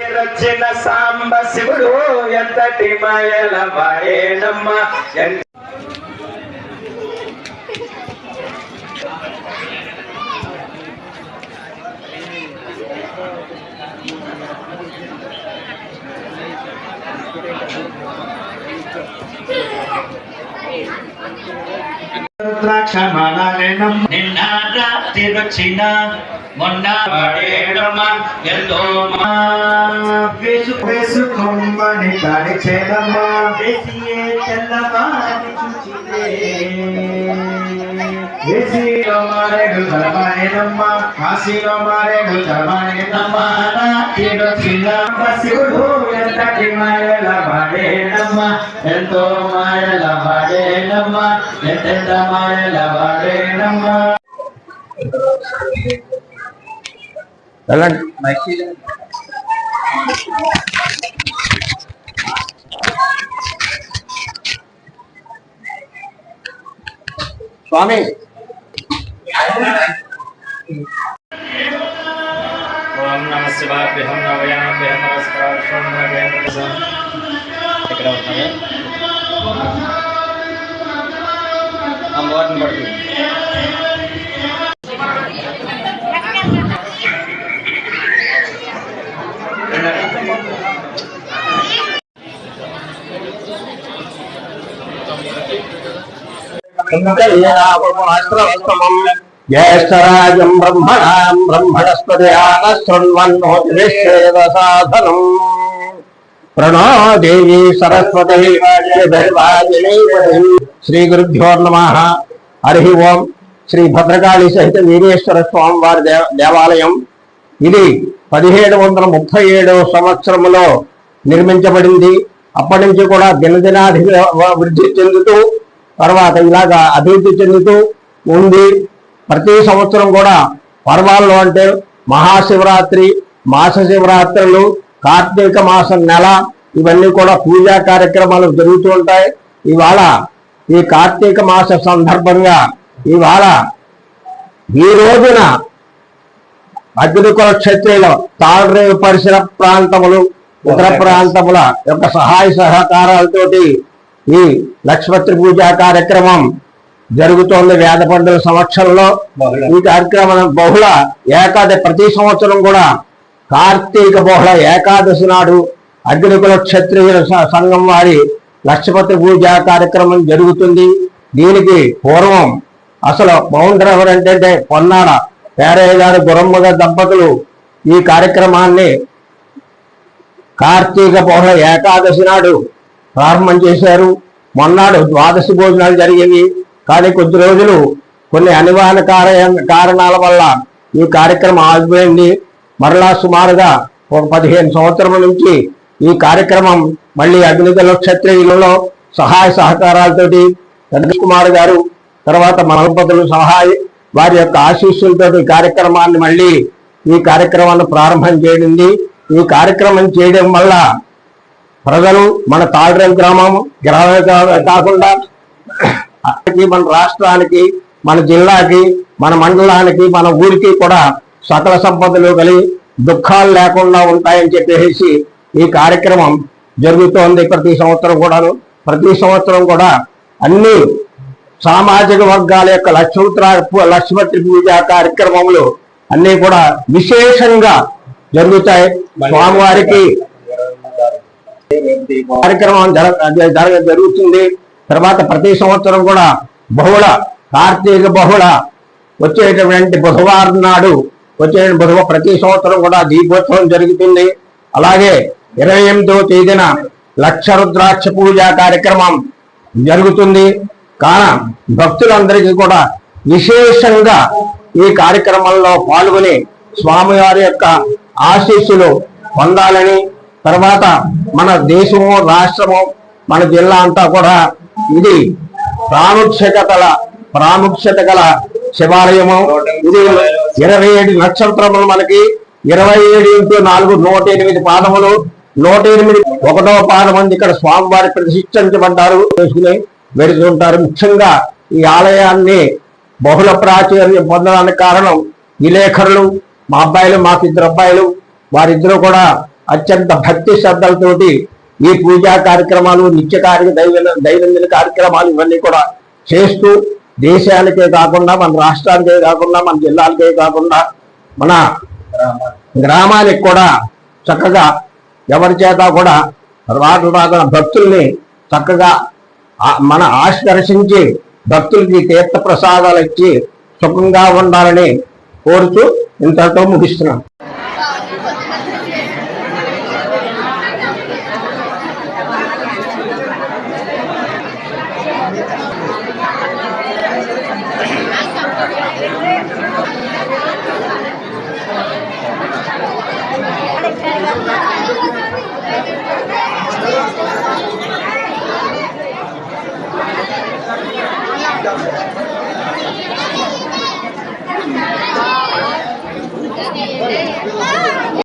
రచన సాంబ శివుడు ఎంతటి మాయల వాడేనమ్మ నిన్న రాత్రి వచ్చిన మొన్న వాడేనమ్మ ఎంతో వేసుకోమని దాని చేనమ్మా వేసియే తెల్లవారి చూచితే వేసిలో మారేడు ధర్మానేనమ్మ కాశీలో మారేడు ధర్మానేనమ్మ రాత్రిలో చిన్న శివుడు ఎంతటి మాయల వాడేనమ్మ ఎంతో మాయల వాడేనమ్మ ఎంతెంత మాయల వాడేనమ్మ స్వామి ఓం నమః శివాభ్యహం నవయాభ్యహం నమస్కారం ఇక్కడ ఉంటారు అమ్మవారిని పడుతుంది జ్యేష్ఠరాజం బ్రహ్మణాం బ్రహ్మణస్పతిశృణ్వన్నోతివేదసాధనం ప్రణో దేవీ సరస్వతి శ్రీ గురుభ్యో నమః. హరి ఓం. శ్రీ భద్రకాళి సహిత వీరేశ్వర స్వామి వారి దేవాలయం ఇది 1737 సంవత్సరంలో నిర్మించబడింది. అప్పటి నుంచి కూడా వృద్ధి చెందుతూ తర్వాత ఇలాగా అభివృద్ధి చెందుతూ ఉంది. ప్రతి సంవత్సరం కూడా పర్వాల్లో అంటే మహాశివరాత్రి, మాస శివరాత్రులు, కార్తీక మాసం నెల ఇవన్నీ కూడా పూజా కార్యక్రమాలు జరుగుతూ ఉంటాయి. ఇవాళ ఈ కార్తీక మాస సందర్భంగా ఇవాళ ఈ రోజున అగ్నికుల క్షత్రియుల తాళ్రేవు పరిసర ప్రాంతములు, ఇతర ప్రాంతముల యొక్క సహాయ సహకారాలతోటి ఈ లక్ష్మీ పూజా కార్యక్రమం జరుగుతోంది. వేద పండుగల సమక్షంలో ఈ కార్యక్రమం బహుళ ఏకాదశి ప్రతి సంవత్సరం కూడా కార్తీక బహుళ ఏకాదశి నాడు అగ్నికుల క్షత్రియుల సంఘం వారి లక్ష్మీ పూజా కార్యక్రమం జరుగుతుంది. దీనికి పూర్వం అసలు బౌండర్ ఎవరంటే పొన్నాడ పేరయ్య గారు గురమ్మగ దంపతులు ఈ కార్యక్రమాన్ని కార్తీక బహుళ ఏకాదశి నాడు ప్రారంభం చేశారు. మొన్నాడు ద్వాదశి భోజనాలు జరిగేవి. కానీ కొద్ది రోజులు కొన్ని అనివార్య కారణాల వల్ల ఈ కార్యక్రమం ఆగిపోయింది. మరలా సుమారుగా ఒక 15 సంవత్సరాల నుంచి ఈ కార్యక్రమం మళ్ళీ అగ్నికుల క్షత్రియులలో సహాయ సహకారాలతోటి కుమార్ గారు తర్వాత మనపతులు సహాయ వారి యొక్క ఆశీస్సులతో ఈ కార్యక్రమాన్ని మళ్ళీ ఈ కార్యక్రమాన్ని ప్రారంభం చేయడింది. ఈ కార్యక్రమం చేయడం వల్ల ప్రజలు మన తాళ్రేవు గ్రామం కాకుండా మన రాష్ట్రానికి, మన జిల్లాకి, మన మండలానికి, మన ఊరికి కూడా సకల సంపదలు కలిగి దుఃఖాలు లేకుండా ఉంటాయని చెప్పేసి ఈ కార్యక్రమం జరుగుతోంది. ప్రతి సంవత్సరం కూడా అన్ని సామాజిక వర్గాల యొక్క లక్ష్మీ పూజా కార్యక్రమములు అన్ని కూడా విశేషంగా జరుగుతాయి. స్వామివారికి కార్యక్రమం జరుగుతుంది. తర్వాత ప్రతి సంవత్సరం కూడా కార్తీక బహుళ వచ్చేటటువంటి బుధవారం నాడు ప్రతి సంవత్సరం కూడా దీపోత్సవం జరుగుతుంది. అలాగే 28వ తేదీన లక్ష రుద్రాక్ష పూజా కార్యక్రమం జరుగుతుంది. కాన భక్తులందరికీ కూడా విశేషంగా ఈ కార్యక్రమంలో పాల్గొని స్వామివారి యొక్క ఆశీస్సులు పొందాలని, తర్వాత మన దేశము, రాష్ట్రము, మన జిల్లా అంతా కూడా ఇది ప్రాముఖ్యత గల శివాలయము. ఇది 27 నక్షత్రములు, మనకి 27 × 4 108 పాదములు. 108 1వ పాదం మంది ఇక్కడ స్వామివారి ప్రతిష్ఠించబడ్డారు, చేసుకుని వెడుతుంటారు. ముఖ్యంగా ఈ ఆలయాన్ని బహుళ ప్రాచుర్యం పొందడానికి కారణం విలేకరులు. మా అబ్బాయిలు, మాకు 2 అబ్బాయిలు, వారిద్దరూ కూడా అత్యంత భక్తి శ్రద్ధలతోటి ఈ పూజా కార్యక్రమాలు, దైనందిన కార్యక్రమాలు ఇవన్నీ కూడా చేస్తూ దేశానికే కాకుండా, మన రాష్ట్రానికే కాకుండా, మన జిల్లాలకే కాకుండా, మన గ్రామానికి కూడా చక్కగా ఎవరి చేత కూడా రాజురాజన భక్తుల్ని చక్కగా మన ఆకర్షించి భక్తులకి తీర్థ ప్రసాదాలు ఇచ్చి సుఖంగా ఉండాలని కోరుతూ ఇంతతో ముగిస్తున్నాను.